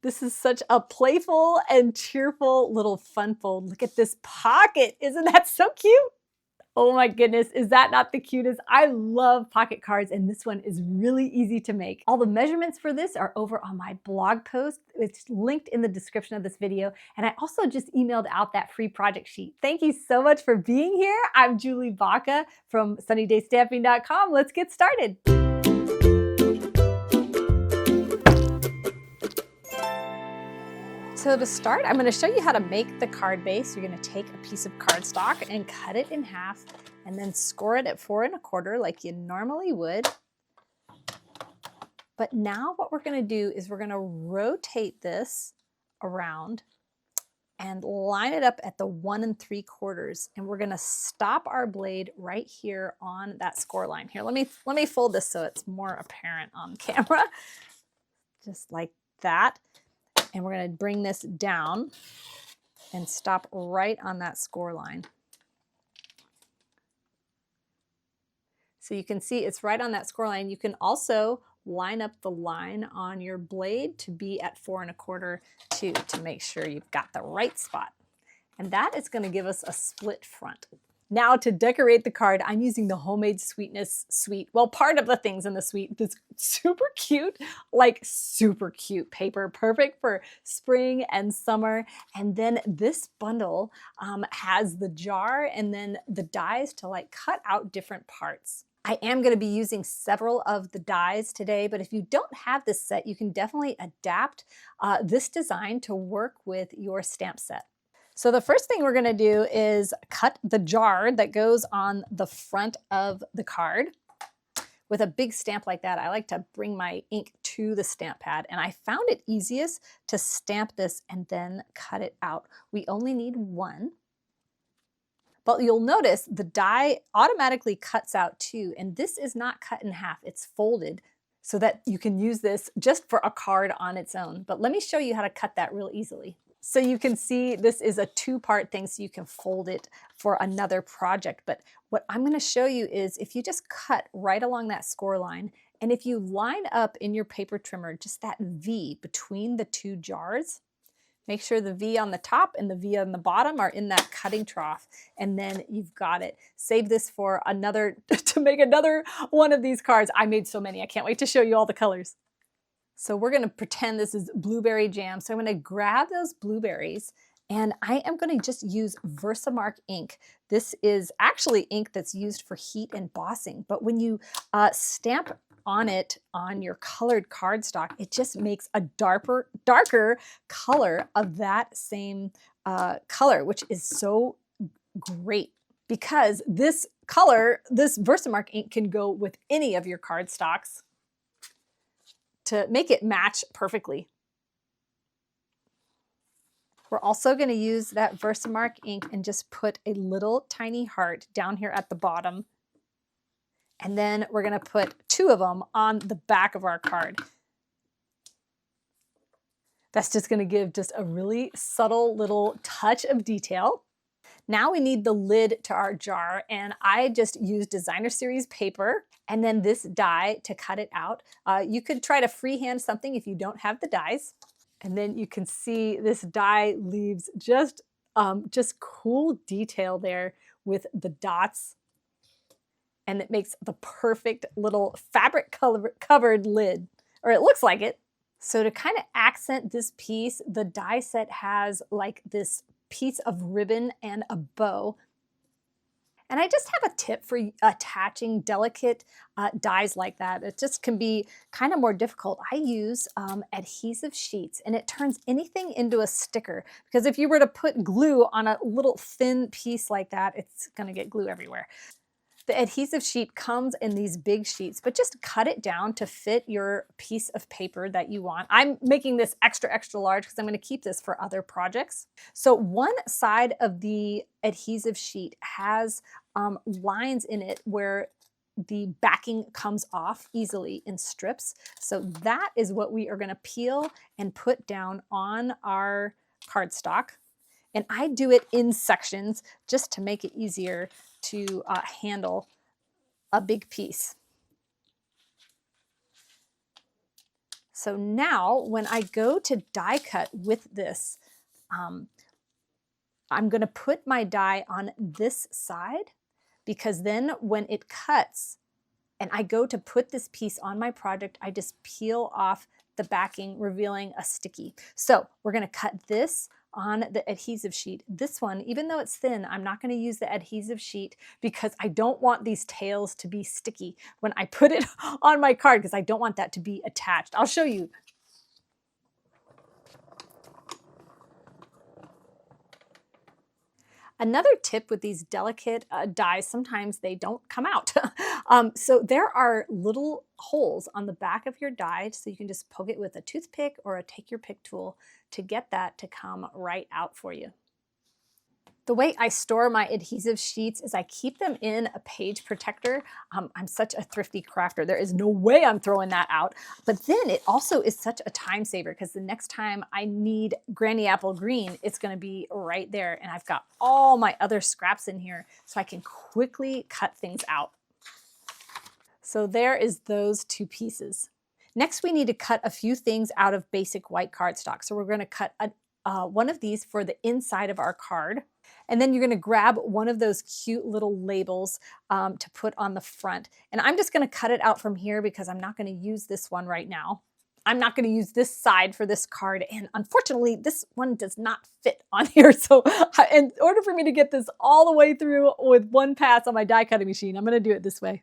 This is such a playful and cheerful little fun fold. Look at this pocket. Isn't that so cute? Oh my goodness, is that not the cutest? I love pocket cards, and this one is really easy to make. All the measurements for this are over on my blog post. It's linked in the description of this video, and I also just emailed out that free project sheet. Thank you so much for being here. I'm Julie Baca from sunnydaysstamping.com. Let's get started. So to start, I'm going to show you how to make the card base. You're going to take a piece of cardstock and cut it in half and then score it at 4 1/4 like you normally would. But now what we're going to do is we're going to rotate this around and line it up at the 1 3/4, and we're going to stop our blade right here on that score line. Here, let me fold this so it's more apparent on camera. Just like that. And we're going to bring this down and stop right on that score line. So you can see it's right on that score line. You can also line up the line on your blade to be at 4 1/4 too, to make sure you've got the right spot. And that is going to give us a split front. Now to decorate the card, I'm using the Homemade Sweetness suite. Well, part of the things in the suite, this super cute paper, perfect for spring and summer. And then this bundle has the jar and then the dies to cut out different parts. I am going to be using several of the dies today, but if you don't have this set, you can definitely adapt this design to work with your stamp set. So the first thing we're going to do is cut the jar that goes on the front of the card. With a big stamp like that, I like to bring my ink to the stamp pad, and I found it easiest to stamp this and then cut it out. We only need one. But you'll notice the die automatically cuts out too, and this is not cut in half, it's folded so that you can use this just for a card on its own. But let me show you how to cut that real easily. So you can see this is a 2-part thing, so you can fold it for another project. But what I'm going to show you is if you just cut right along that score line, and if you line up in your paper trimmer just that V between the 2 jars, make sure the V on the top and the V on the bottom are in that cutting trough, and then you've got it. Save this for another, to make another one of these cards. I made so many, I can't wait to show you all the colors. So we're going to pretend this is blueberry jam. So I'm going to grab those blueberries, and I am going to just use Versamark ink. This is actually ink that's used for heat embossing, but when you stamp on it on your colored cardstock, it just makes a darker color of that same color, which is so great because this color, this Versamark ink, can go with any of your cardstocks to make it match perfectly. We're also going to use that Versamark ink and just put a little tiny heart down here at the bottom. And then we're going to put 2 of them on the back of our card. That's just going to give just a really subtle little touch of detail. Now we need the lid to our jar, and I just used Designer Series paper and then this die to cut it out. You could try to freehand something if you don't have the dies. And then you can see this die leaves just cool detail there with the dots, and it makes the perfect little fabric covered lid, or it looks like it. So to kind of accent this piece, the die set has this piece of ribbon and a bow. And I just have a tip for attaching delicate dies like that. It just can be kind of more difficult. I use adhesive sheets, and it turns anything into a sticker, because if you were to put glue on a little thin piece like that, it's going to get glue everywhere. The adhesive sheet comes in these big sheets, but just cut it down to fit your piece of paper that you want. I'm making this extra, extra large because I'm going to keep this for other projects. So one side of the adhesive sheet has lines in it where the backing comes off easily in strips. So that is what we are going to peel and put down on our cardstock. And I do it in sections just to make it easier to handle a big piece. So now when I go to die cut with this, I'm going to put my die on this side, because then when it cuts and I go to put this piece on my project, I just peel off the backing, revealing a sticky. So we're going to cut this on the adhesive sheet. This one, even though it's thin, I'm not going to use the adhesive sheet because I don't want these tails to be sticky when I put it on my card, because I don't want that to be attached. I'll show you. Another tip with these delicate dies, sometimes they don't come out. So there are little holes on the back of your die, so you can just poke it with a toothpick or a take your pick tool to get that to come right out for you. The way I store my adhesive sheets is I keep them in a page protector. I'm such a thrifty crafter. There is no way I'm throwing that out. But then it also is such a time saver, because the next time I need Granny Apple Green, it's going to be right there. And I've got all my other scraps in here, so I can quickly cut things out. So there is those two pieces. Next, we need to cut a few things out of basic white cardstock. So we're going to cut one of these for the inside of our card. And then you're going to grab one of those cute little labels to put on the front. And I'm just going to cut it out from here because I'm not going to use this one right now. I'm not going to use this side for this card. And unfortunately, this one does not fit on here. So in order for me to get this all the way through with one pass on my die cutting machine, I'm going to do it this way.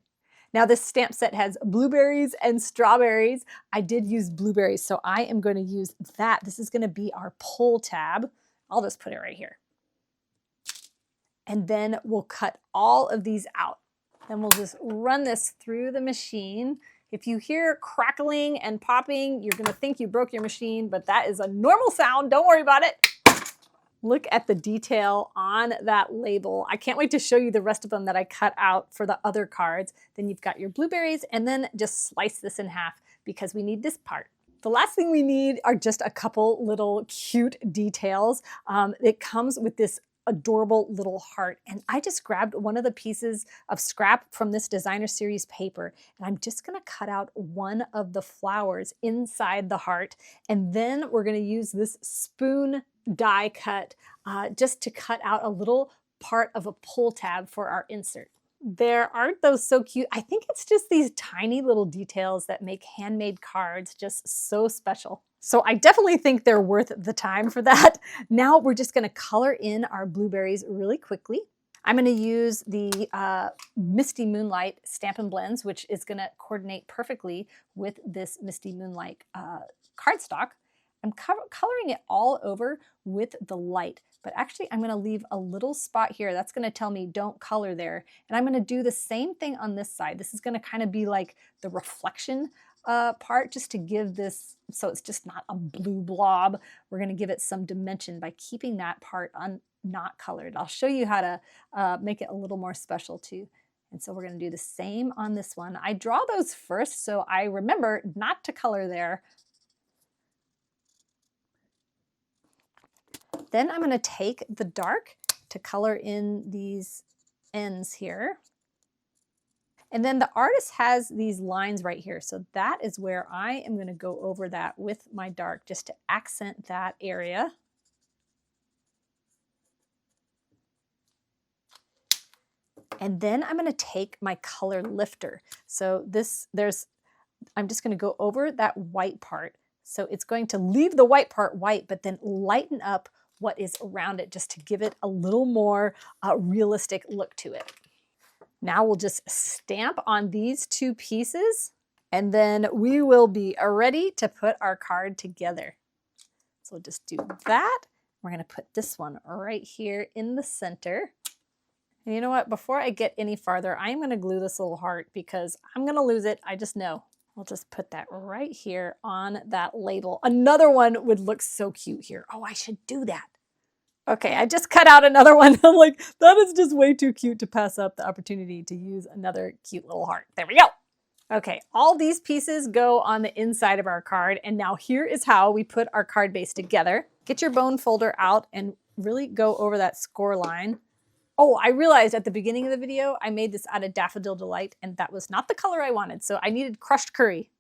Now this stamp set has blueberries and strawberries. I did use blueberries, so I am going to use that. This is going to be our pull tab. I'll just put it right here. And then we'll cut all of these out. Then we'll just run this through the machine. If you hear crackling and popping, you're gonna think you broke your machine, but that is a normal sound. Don't worry about it. Look at the detail on that label. I can't wait to show you the rest of them that I cut out for the other cards. Then you've got your blueberries, and then just slice this in half because we need this part. The last thing we need are just a couple little cute details. It comes with this adorable little heart, and I just grabbed one of the pieces of scrap from this designer series paper, and I'm just going to cut out one of the flowers inside the heart, and then we're going to use this spoon die cut just to cut out a little part of a pull tab for our insert. Aren't those so cute? I think it's just these tiny little details that make handmade cards just so special. So I definitely think they're worth the time for that. Now we're just going to color in our blueberries really quickly. I'm going to use the Misty Moonlight Stampin' Blends, which is going to coordinate perfectly with this Misty Moonlight cardstock. I'm coloring it all over with the light, but actually I'm going to leave a little spot here. That's going to tell me don't color there. And I'm going to do the same thing on this side. This is going to kind of be like the reflection part, just to give this, so it's just not a blue blob. We're going to give it some dimension by keeping that part not colored. I'll show you how to make it a little more special too. And so we're going to do the same on this one. I draw those first so I remember not to color there. Then I'm going to take the dark to color in these ends here. And then the artist has these lines right here. So that is where I am going to go over that with my dark, just to accent that area. And then I'm going to take my color lifter. So I'm just going to go over that white part. So it's going to leave the white part white, but then lighten up what is around it, just to give it a little more realistic look to it. Now we'll just stamp on these two pieces, and then we will be ready to put our card together. So we'll just do that. We're going to put this one right here in the center. And you know what? Before I get any farther, I'm going to glue this little heart because I'm going to lose it. I just know. We'll just put that right here on that label. Another one would look so cute here. Oh, I should do that. Okay, I just cut out another one. I'm like, that is just way too cute to pass up the opportunity to use another cute little heart. There we go. Okay, all these pieces go on the inside of our card. And now here is how we put our card base together. Get your bone folder out and really go over that score line. Oh, I realized at the beginning of the video, I made this out of Daffodil Delight, and that was not the color I wanted. So I needed crushed curry.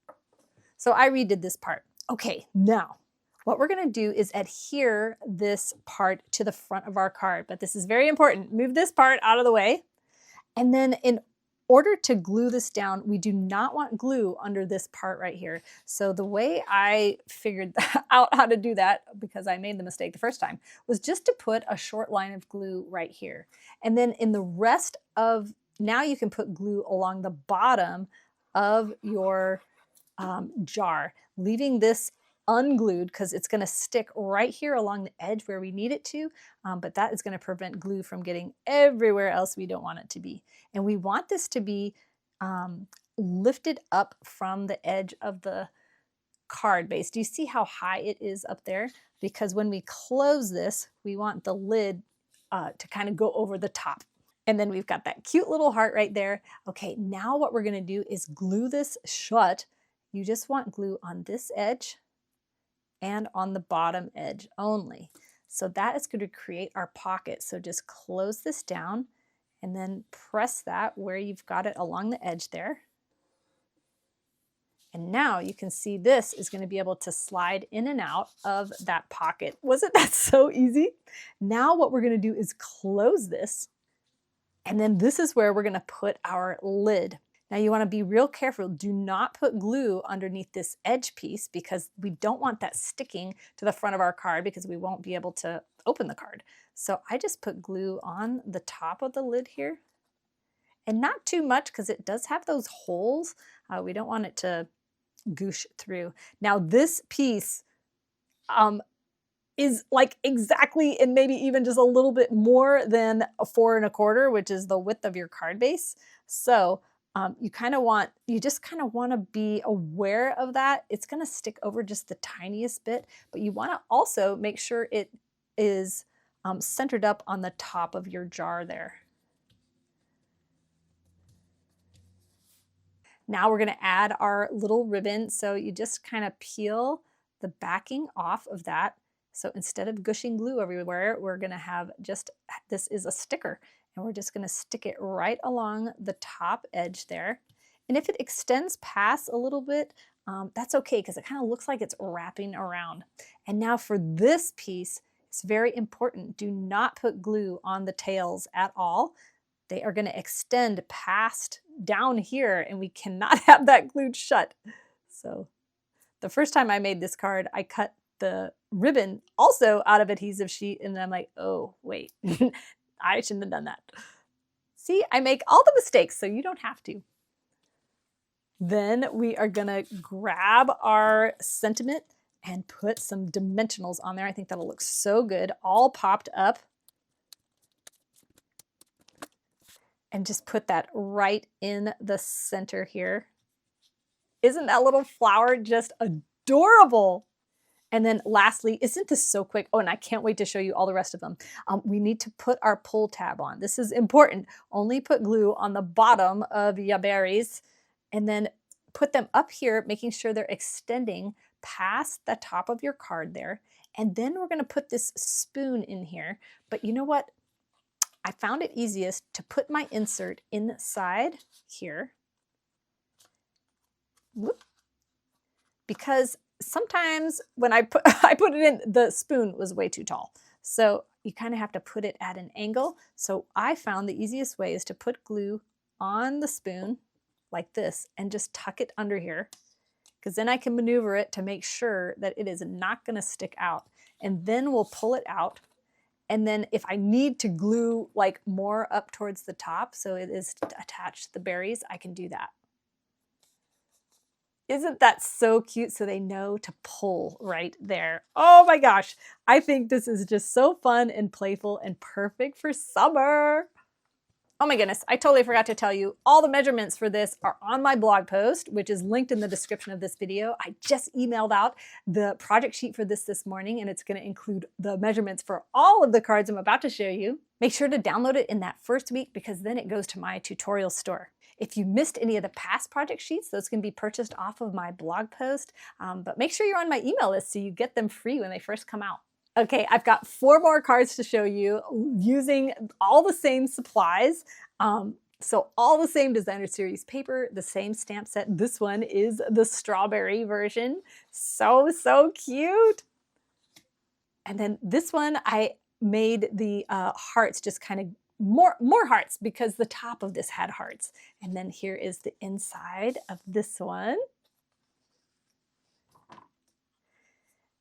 So I redid this part. Okay, now what we're gonna do is adhere this part to the front of our card, but this is very important. Move this part out of the way. And then in order to glue this down, we do not want glue under this part right here. So the way I figured out how to do that, because I made the mistake the first time, was just to put a short line of glue right here. And then in the rest of, now you can put glue along the bottom of your jar, leaving this unglued because it's going to stick right here along the edge where we need it to, but that is going to prevent glue from getting everywhere else we don't want it to be. And we want this to be lifted up from the edge of the card base. Do you see how high it is up there? Because when we close this, we want the lid to kind of go over the top. And then we've got that cute little heart right there. Okay, now what we're going to do is glue this shut. You just want glue on this edge and on the bottom edge only. So that is going to create our pocket. So just close this down and then press that where you've got it along the edge there. And now you can see this is going to be able to slide in and out of that pocket. Wasn't that so easy? Now what we're going to do is close this. And then this is where we're going to put our lid. Now you want to be real careful. Do not put glue underneath this edge piece because we don't want that sticking to the front of our card because we won't be able to open the card. So I just put glue on the top of the lid here. And not too much because it does have those holes. We don't want it to goosh through. Now this piece is like exactly, and maybe even just a little bit more than a 4 1/4, which is the width of your card base. So you just kind of want to be aware of that. It's going to stick over just the tiniest bit, but you want to also make sure it is centered up on the top of your jar there. Now we're going to add our little ribbon. So you just kind of peel the backing off of that. So instead of gushing glue everywhere, we're going to have just, this is a sticker. And we're just going to stick it right along the top edge there. And if it extends past a little bit, that's okay because it kind of looks like it's wrapping around. And now for this piece, it's very important. Do not put glue on the tails at all. They are going to extend past down here and we cannot have that glued shut. So the first time I made this card, I cut the ribbon also out of adhesive sheet and I'm like, oh, wait. I shouldn't have done that. See, I make all the mistakes, so you don't have to. Then we are gonna grab our sentiment and put some dimensionals on there. I think that'll look so good, all popped up. And just put that right in the center here. Isn't that little flower just adorable? And then lastly, isn't this so quick? Oh, and I can't wait to show you all the rest of them. We need to put our pull tab on. This is important. Only put glue on the bottom of your berries and then put them up here, making sure they're extending past the top of your card there. And then we're gonna put this spoon in here. But you know what? I found it easiest to put my insert inside here. Whoop. Because sometimes when I put it in, the spoon was way too tall. So you kind of have to put it at an angle. So I found the easiest way is to put glue on the spoon like this and just tuck it under here because then I can maneuver it to make sure that it is not going to stick out. And then we'll pull it out. And then if I need to glue like more up towards the top so it is attached to the berries, I can do that. Isn't that so cute? So they know to pull right there. Oh my gosh. I think this is just so fun and playful and perfect for summer. Oh my goodness, I totally forgot to tell you, all the measurements for this are on my blog post, which is linked in the description of this video. I just emailed out the project sheet for this morning, and it's going to include the measurements for all of the cards I'm about to show you. Make sure to download it in that first week because then it goes to my tutorial store. If you missed any of the past project sheets, those can be purchased off of my blog post, but make sure you're on my email list so you get them free when they first come out. Okay, I've got 4 more cards to show you using all the same supplies. So all the same designer series paper, the same stamp set. This one is the strawberry version. So, so cute. And then this one, I made the hearts just kind of more hearts because the top of this had hearts. And then here is the inside of this one.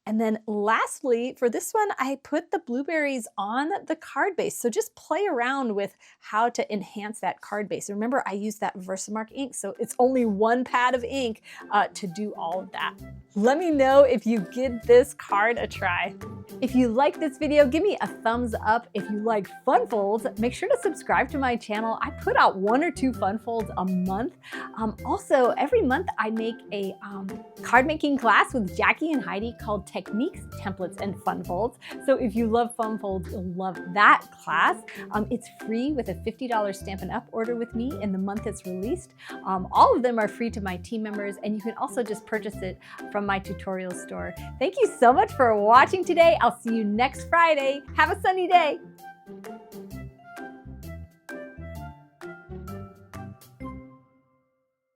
And then lastly, for this one, I put the blueberries on the card base. So just play around with how to enhance that card base. Remember, I used that Versamark ink, so it's only one pad of ink to do all of that. Let me know if you give this card a try. If you like this video, give me a thumbs up. If you like fun folds, make sure to subscribe to my channel. I put out 1 or 2 fun folds a month. Also, every month I make a card making class with Jackie and Heidi called Techniques, Templates, and Fun Folds. So if you love fun folds, you'll love that class. It's free with a $50 Stampin' Up! Order with me in the month it's released. All of them are free to my team members, and you can also just purchase it from my tutorial store. Thank you so much for watching today. I'll see you next Friday. Have a sunny day.